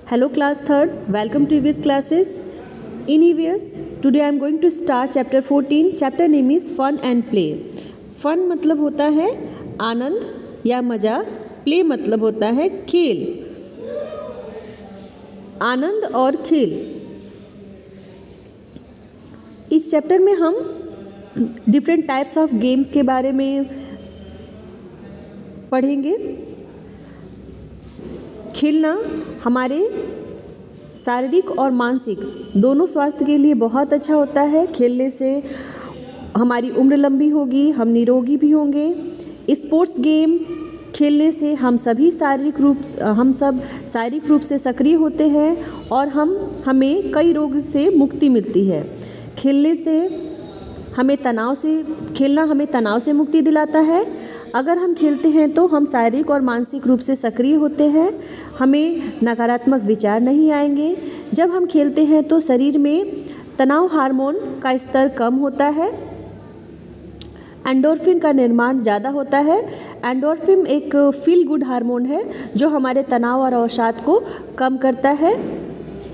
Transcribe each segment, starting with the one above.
Hello class 3rd, welcome to EVS classes. In EVS, today I am going to start chapter 14. Chapter name is Fun and Play. Fun मतलब होता है आनंद या मज़ा, play मतलब होता है खेल, आनंद और खेल। इस चैप्टर में हम डिफरेंट टाइप्स ऑफ गेम्स के बारे में पढ़ेंगे। खेलना हमारे शारीरिक और मानसिक दोनों स्वास्थ्य के लिए बहुत अच्छा होता है। खेलने से हमारी उम्र लंबी होगी, हम निरोगी भी होंगे। स्पोर्ट्स गेम खेलने से हम सब शारीरिक रूप से सक्रिय होते हैं और हमें कई रोग से मुक्ति मिलती है। खेलना हमें तनाव से मुक्ति दिलाता है। अगर हम खेलते हैं तो हम शारीरिक और मानसिक रूप से सक्रिय होते हैं, हमें नकारात्मक विचार नहीं आएंगे। जब हम खेलते हैं तो शरीर में तनाव हार्मोन का स्तर कम होता है, एंडोर्फिन का निर्माण ज़्यादा होता है। एंडोर्फिन एक फील गुड हार्मोन है जो हमारे तनाव और अवसाद को कम करता है।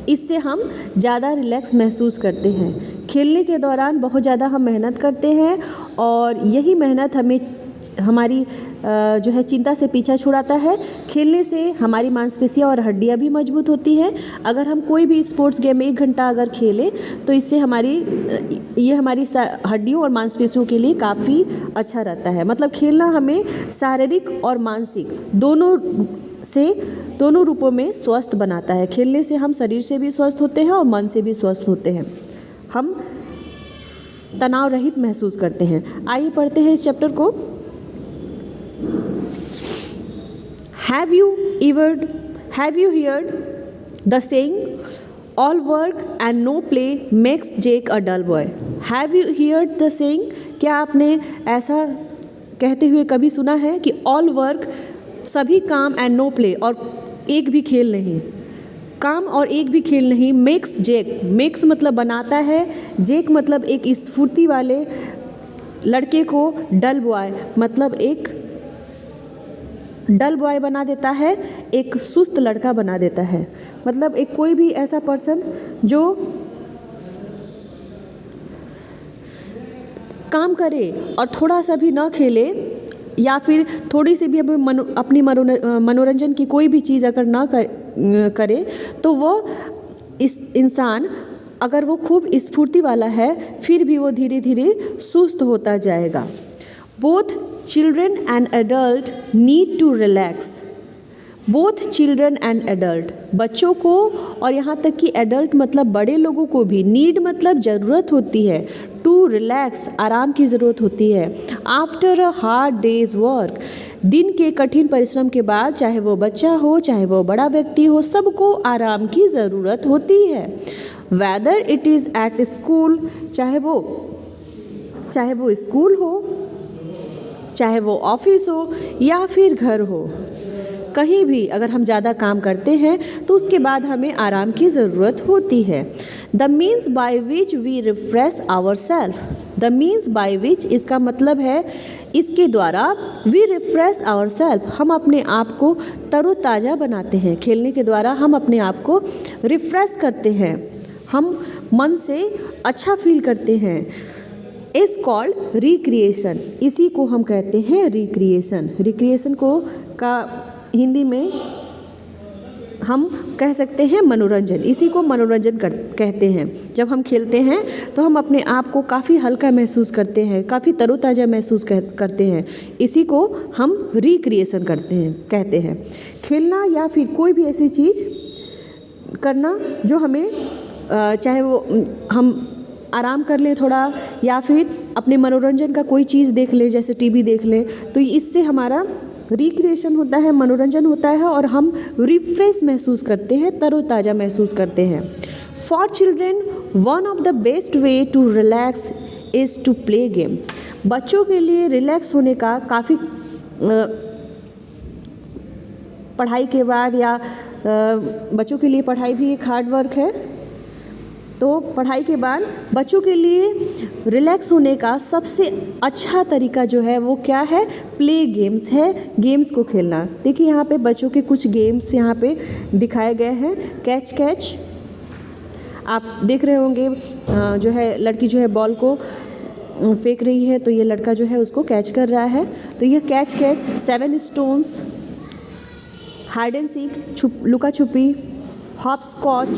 इससे हम ज़्यादा रिलैक्स महसूस करते हैं। खेलने के दौरान बहुत ज़्यादा हम मेहनत करते हैं और यही मेहनत हमारी जो है चिंता से पीछा छुड़ाता है। खेलने से हमारी मांसपेशियां और हड्डियां भी मजबूत होती हैं। अगर हम कोई भी स्पोर्ट्स गेम 1 घंटा अगर खेलें तो इससे हमारी हड्डियों और मांसपेशियों के लिए काफ़ी अच्छा रहता है। मतलब खेलना हमें शारीरिक और मानसिक दोनों रूपों में स्वस्थ बनाता है। खेलने से हम शरीर से भी स्वस्थ होते हैं और मन से भी स्वस्थ होते हैं। हम तनाव रहित महसूस करते हैं। आइए पढ़ते हैं इस चैप्टर को। Have you heard the saying, all work and no play makes Jake a dull boy? Have you heard the saying? क्या आपने ऐसा कहते हुए कभी सुना है कि all work सभी काम and no play और एक भी खेल नहीं, काम और एक भी खेल नहीं, makes मतलब बनाता है, Jake मतलब एक स्फूर्ति वाले लड़के को डल बॉय मतलब एक डल बॉय बना देता है, एक सुस्त लड़का बना देता है। मतलब एक कोई भी ऐसा पर्सन जो काम करे और थोड़ा सा भी ना खेले या फिर थोड़ी सी भी अपनी मनोरंजन की कोई भी चीज़ अगर ना करे तो वो इंसान अगर वो खूब स्फूर्ति वाला है फिर भी वो धीरे धीरे सुस्त होता जाएगा। Both children and adult need to relax. Both children and adult, बच्चों को और यहाँ तक कि एडल्ट मतलब बड़े लोगों को भी नीड मतलब ज़रूरत होती है, टू रिलैक्स आराम की ज़रूरत होती है। After a hard days work, दिन के कठिन परिश्रम के बाद, चाहे वो बच्चा हो चाहे वो बड़ा व्यक्ति हो, सबको आराम की ज़रूरत होती है। Whether it is at school, चाहे वो स्कूल हो, चाहे वो ऑफिस हो या फिर घर हो, कहीं भी अगर हम ज़्यादा काम करते हैं तो उसके बाद हमें आराम की ज़रूरत होती है। The means by which we refresh our self, the means by which इसका मतलब है इसके द्वारा वी रिफ्रेश आवर सेल्फ, हम अपने आप को तरोताज़ा बनाते हैं। खेलने के द्वारा हम अपने आप को रिफ्रेश करते हैं, हम मन से अच्छा फील करते हैं। इज कॉल्ड रिक्रिएशन, इसी को हम कहते हैं रिक्रिएशन। रिक्रिएशन का हिंदी में हम कह सकते हैं मनोरंजन, इसी को मनोरंजन कहते हैं। जब हम खेलते हैं तो हम अपने आप को काफ़ी हल्का महसूस करते हैं, काफ़ी तरोताज़ा महसूस करते हैं, इसी को हम रिक्रिएशन कहते हैं। खेलना या फिर कोई भी ऐसी चीज़ करना जो हमें चाहे वो हम आराम कर लें थोड़ा या फिर अपने मनोरंजन का कोई चीज़ देख लें, जैसे टीवी देख लें, तो इससे हमारा रिक्रिएशन होता है, मनोरंजन होता है और हम रिफ्रेश महसूस करते हैं, तरोताज़ा महसूस करते हैं। For children one of the best way to relax is to play games. बच्चों के लिए रिलैक्स होने का काफ़ी पढ़ाई के बाद या बच्चों के लिए पढ़ाई भी एक हार्ड वर्क है। तो पढ़ाई के बाद बच्चों के लिए रिलैक्स होने का सबसे अच्छा तरीका जो है वो क्या है, प्ले गेम्स है, गेम्स को खेलना। देखिए यहाँ पे बच्चों के कुछ गेम्स यहाँ पे दिखाए गए हैं। कैच कैच आप देख रहे होंगे, जो है लड़की जो है बॉल को फेंक रही है, तो ये लड़का जो है उसको कैच कर रहा है। तो ये catch catch, 7 stones, hide and seek, लुका छुपी, हॉप स्कॉच,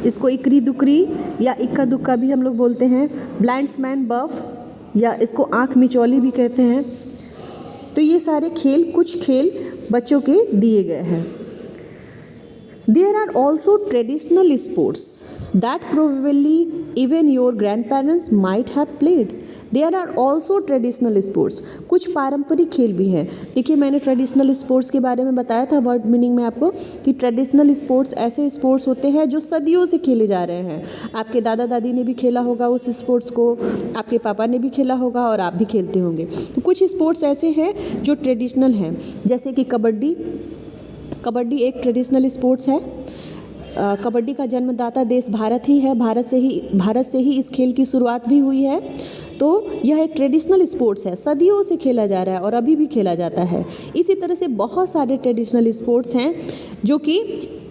इसको इकरी दुकरी या इक्का दुक्का भी हम लोग बोलते हैं, ब्लाइंड्समैन बफ या इसको आँख मिचौली भी कहते हैं। तो ये सारे खेल, कुछ खेल बच्चों के दिए गए हैं। There are also traditional sports that probably even your grandparents might have played. There are also traditional sports. कुछ पारंपरिक खेल भी हैं। देखिए मैंने ट्रेडिशनल स्पोर्ट्स के बारे में बताया था वर्ड मीनिंग में आपको कि ट्रेडिशनल स्पोर्ट्स ऐसे स्पोर्ट्स होते हैं जो सदियों से खेले जा रहे हैं। आपके दादा दादी ने भी खेला होगा उस स्पोर्ट्स को, आपके पापा ने भी खेला होगा और आप भी खेलते होंगे। तो कुछ स्पोर्ट्स ऐसे हैं जो ट्रेडिशनल हैं, जैसे कि कबड्डी। कबड्डी एक ट्रेडिशनल स्पोर्ट्स है। कबड्डी का जन्मदाता देश भारत ही है। भारत से ही इस खेल की शुरुआत भी हुई है। तो यह एक ट्रेडिशनल स्पोर्ट्स है, सदियों से खेला जा रहा है और अभी भी खेला जाता है। इसी तरह से बहुत सारे ट्रेडिशनल स्पोर्ट्स हैं जो कि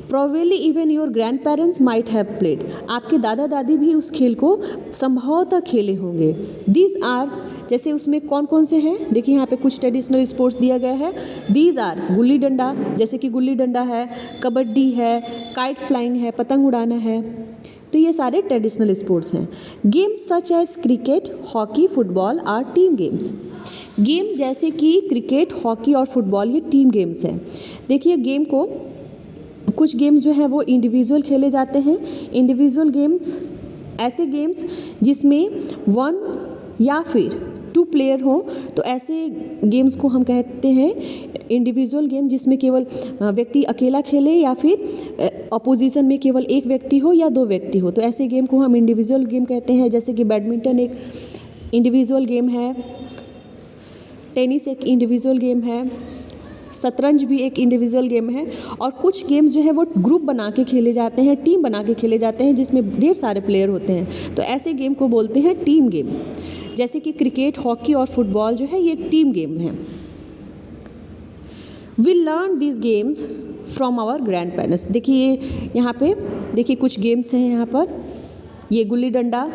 probably even your grand parents might have played. आपके दादा दादी भी उस खेल को संभवतः खेले होंगे। दीज आर, जैसे उसमें कौन कौन से हैं, देखिए यहाँ पे कुछ ट्रेडिशनल स्पोर्ट्स दिया गया है। दीज आर गुल्ली डंडा, जैसे कि गुल्ली डंडा है, कबड्डी है, काइट फ्लाइंग है, पतंग उड़ाना है। तो ये सारे ट्रेडिशनल स्पोर्ट्स हैं। Games such as cricket, hockey, football are team games. Game जैसे कि क्रिकेट, हॉकी और फुटबॉल ये टीम गेम्स हैं। देखिए गेम को, कुछ गेम्स जो हैं वो इंडिविजुअल खेले जाते हैं। इंडिविजुअल गेम्स ऐसे गेम्स जिसमें 1 या फिर 2 प्लेयर हो, तो ऐसे गेम्स को हम कहते हैं इंडिविजुअल गेम, जिसमें केवल व्यक्ति अकेला खेले या फिर अपोजिशन में केवल एक व्यक्ति हो या 2 व्यक्ति हो, तो ऐसे गेम को हम इंडिविजुअल गेम कहते हैं। जैसे कि बैडमिंटन एक इंडिविजुअल गेम है, टेनिस एक इंडिविजुअल गेम है, शतरंज भी एक इंडिविजुअल गेम है। और कुछ गेम्स जो है वो ग्रुप बना के खेले जाते हैं, टीम बना के खेले जाते हैं, जिसमें ढेर सारे प्लेयर होते हैं। तो ऐसे गेम को बोलते हैं टीम गेम। जैसे कि क्रिकेट, हॉकी और फुटबॉल जो है ये टीम गेम हैं। We learn this games from our grandparents. देखिए यहाँ पे देखिए कुछ गेम्स हैं यहाँ पर। ये गुल्ली डंडा,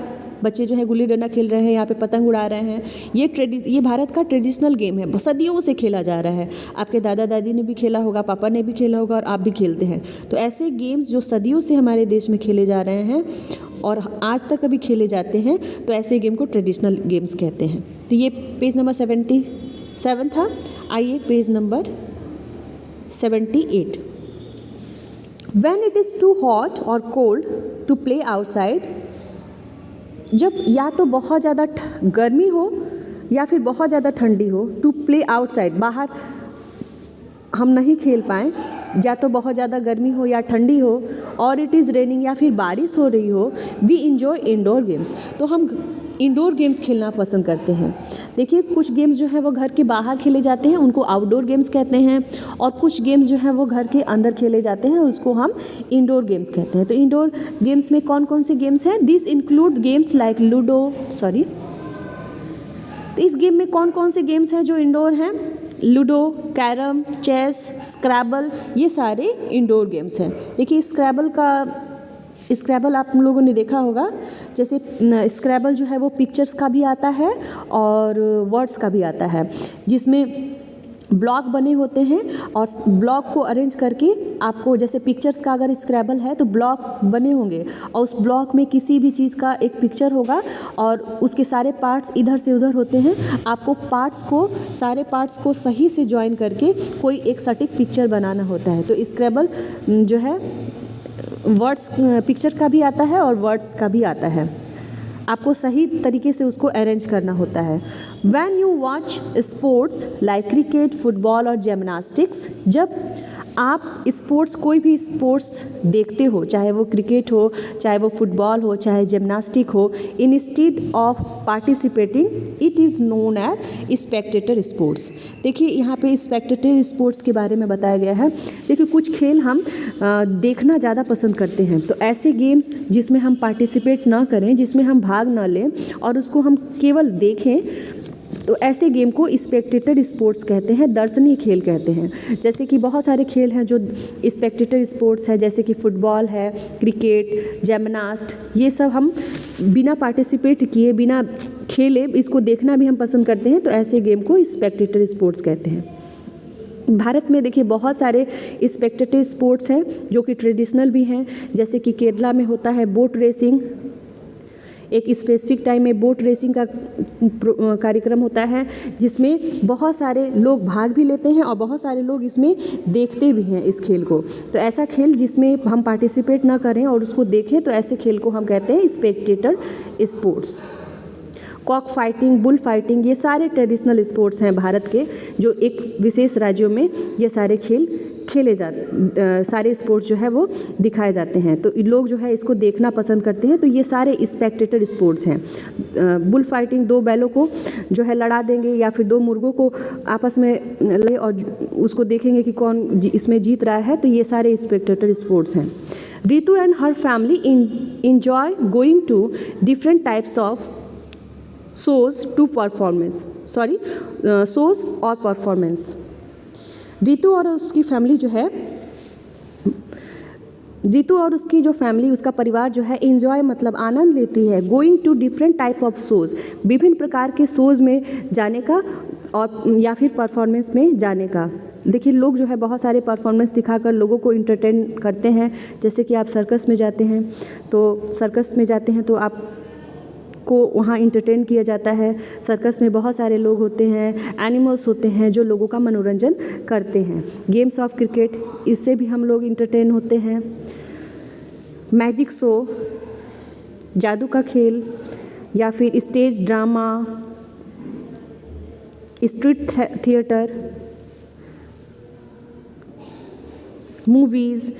बच्चे जो है गुल्ली डंडा खेल रहे हैं, यहाँ पे पतंग उड़ा रहे हैं। ये भारत का ट्रेडिशनल गेम है, सदियों से खेला जा रहा है। आपके दादा दादी ने भी खेला होगा, पापा ने भी खेला होगा और आप भी खेलते हैं। तो ऐसे गेम्स जो सदियों से हमारे देश में खेले जा रहे हैं और आज तक अभी खेले जाते हैं, तो ऐसे गेम को ट्रेडिशनल गेम्स कहते हैं। तो ये पेज नंबर 77 था। आइए page number 78। When it is too hot or cold to play outside, जब या तो बहुत ज़्यादा गर्मी हो या फिर बहुत ज़्यादा ठंडी हो, टू प्ले आउटसाइड, बाहर हम नहीं खेल पाएँ, या तो बहुत ज़्यादा गर्मी हो या ठंडी हो, और इट इज़ रेनिंग या फिर बारिश हो रही हो, वी इंजॉय इंडोर गेम्स। तो हम इंडोर गेम्स खेलना पसंद करते हैं। देखिए कुछ गेम्स जो है वो घर के बाहर खेले जाते हैं, उनको आउटडोर गेम्स कहते हैं, और कुछ गेम्स जो है वो घर के अंदर खेले जाते हैं, उसको हम इंडोर गेम्स कहते हैं। तो इंडोर गेम्स में कौन कौन से गेम्स हैं? दिस इंक्लूड गेम्स लाइक तो इस गेम में कौन कौन से गेम्स हैं जो इंडोर हैं? लूडो, कैरम, चेस, स्क्रैबल, ये सारे इंडोर गेम्स हैं। देखिए स्क्रैबल आप लोगों ने देखा होगा। जैसे स्क्रैबल जो है वो पिक्चर्स का भी आता है और वर्ड्स का भी आता है, जिसमें ब्लॉक बने होते हैं और ब्लॉक को अरेंज करके आपको, जैसे पिक्चर्स का अगर स्क्रैबल है तो ब्लॉक बने होंगे और उस ब्लॉक में किसी भी चीज़ का एक पिक्चर होगा और उसके सारे पार्ट्स इधर से उधर होते हैं। आपको सारे पार्ट्स को सही से ज्वाइन करके कोई एक सटीक पिक्चर बनाना होता है। तो स्क्रैबल जो है वर्ड्स, पिक्चर का भी आता है और वर्ड्स का भी आता है। आपको सही तरीके से उसको अरेंज करना होता है। When you watch sports like cricket, football और जिम्नास्टिक्स, जब आप स्पोर्ट्स, कोई भी स्पोर्ट्स देखते हो, चाहे वो क्रिकेट हो, चाहे वो फुटबॉल हो, चाहे जिम्नास्टिक हो, instead of participating it is known as spectator sports. देखिए यहाँ पे स्पेक्टेटर स्पोर्ट्स के बारे में बताया गया है। देखिए कुछ खेल हम देखना ज़्यादा पसंद करते हैं, तो ऐसे गेम्स जिसमें हम पार्टिसिपेट ना करें, जिसमें हम भाग ना लें और उसको हम केवल देखें, तो ऐसे गेम को स्पेक्टेटर स्पोर्ट्स कहते हैं, दर्शनीय खेल कहते हैं। जैसे कि बहुत सारे खेल हैं जो स्पेक्टेटर स्पोर्ट्स है, जैसे कि फुटबॉल है, क्रिकेट, जिम्नास्ट, ये सब हम बिना पार्टिसिपेट किए, बिना खेले इसको देखना भी हम पसंद करते हैं, तो ऐसे गेम को स्पेक्टेटर स्पोर्ट्स कहते हैं। भारत में देखिए बहुत सारे स्पेक्टेटर स्पोर्ट्स हैं जो कि ट्रेडिशनल भी हैं, जैसे कि केरला में होता है बोट रेसिंग। एक स्पेसिफिक टाइम में बोट रेसिंग का कार्यक्रम होता है जिसमें बहुत सारे लोग भाग भी लेते हैं और बहुत सारे लोग इसमें देखते भी हैं इस खेल को। तो ऐसा खेल जिसमें हम पार्टिसिपेट ना करें और उसको देखें, तो ऐसे खेल को हम कहते हैं Spectator sports. Cock fighting, bull fighting, ये सारे ट्रेडिशनल स्पोर्ट्स हैं भारत के, जो एक विशेष राज्यों में ये सारे खेल खेले सारे स्पोर्ट्स जो है वो दिखाए जाते हैं, तो लोग जो है इसको देखना पसंद करते हैं। तो ये सारे स्पेक्टेटर स्पोर्ट्स हैं। बुल फाइटिंग, दो बैलों को जो है लड़ा देंगे या फिर दो मुर्गों को आपस में लड़े और उसको देखेंगे कि कौन इसमें जीत रहा है, तो ये सारे स्पेक्टेटर स्पोर्ट्स हैं। Ritu and her family enjoy going to different types of shows और परफॉर्मेंस। रितु और उसकी फैमिली जो है, रितु और उसकी जो फैमिली, उसका परिवार जो है एंजॉय मतलब आनंद लेती है, going to different type of shows, विभिन्न प्रकार के शोज़ में जाने का और या फिर परफॉर्मेंस में जाने का। देखिए लोग जो है बहुत सारे परफॉर्मेंस दिखाकर लोगों को इंटरटेन करते हैं। जैसे कि आप सर्कस में जाते हैं, तो सर्कस में जाते हैं तो आप को वहाँ इंटरटेन किया जाता है। सर्कस में बहुत सारे लोग होते हैं, एनिमल्स होते हैं जो लोगों का मनोरंजन करते हैं। गेम्स ऑफ क्रिकेट, इससे भी हम लोग इंटरटेन होते हैं। मैजिक शो, जादू का खेल, या फिर stage drama, street theatre, movies,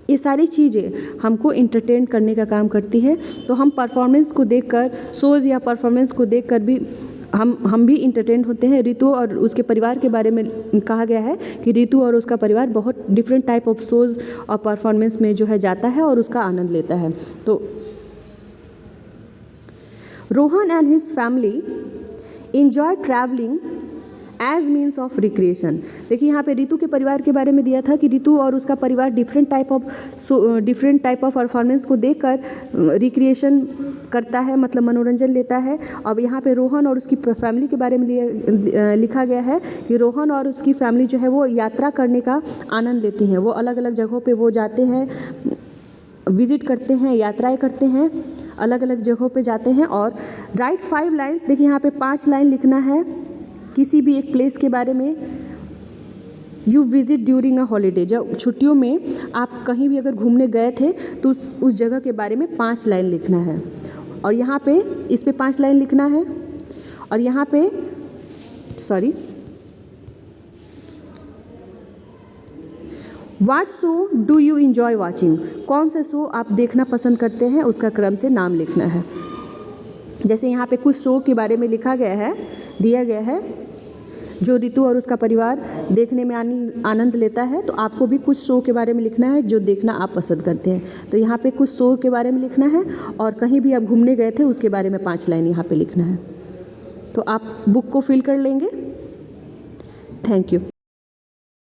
ये सारी चीज़ें हमको इंटरटेन करने का काम करती है। तो हम परफॉर्मेंस को देखकर, शोज़ या परफॉर्मेंस को देखकर भी हम भी इंटरटेन होते हैं। रितु और उसके परिवार के बारे में कहा गया है कि रितु और उसका परिवार बहुत डिफरेंट टाइप ऑफ शोज़ और परफॉर्मेंस में जो है जाता है और उसका आनंद लेता है। तो Rohan and his family enjoy travelling as means of recreation. देखिए यहाँ पे रितु के परिवार के बारे में दिया था कि रितु और उसका परिवार डिफरेंट टाइप ऑफ परफॉर्मेंस को देखकर रिक्रिएशन करता है, मतलब मनोरंजन लेता है। अब यहाँ पे रोहन और उसकी फैमिली के बारे में लिखा गया है कि रोहन और उसकी फैमिली जो है वो यात्रा करने का आनंद लेती हैं। वो अलग अलग जगहों पे वो जाते हैं, विजिट करते हैं, यात्राएं करते हैं, अलग अलग जगहों पे जाते हैं। और राइट 5 लाइन्स, देखिए यहाँ पे 5 लाइन लिखना है किसी भी एक प्लेस के बारे में। You visit during a holiday, जब छुट्टियों में आप कहीं भी अगर घूमने गए थे तो उस जगह के बारे में 5 लाइन लिखना है। और यहाँ पे इस पे 5 लाइन लिखना है। और यहाँ पे what show do you enjoy watching, कौन से शो आप देखना पसंद करते हैं, उसका क्रम से नाम लिखना है। जैसे यहाँ पे कुछ शो के बारे में दिया गया है जो रितु और उसका परिवार देखने में आनंद लेता है, तो आपको भी कुछ शो के बारे में लिखना है जो देखना आप पसंद करते हैं। तो यहाँ पे कुछ शो के बारे में लिखना है और कहीं भी आप घूमने गए थे उसके बारे में 5 लाइन यहाँ पे लिखना है। तो आप बुक को फिल कर लेंगे। Thank you.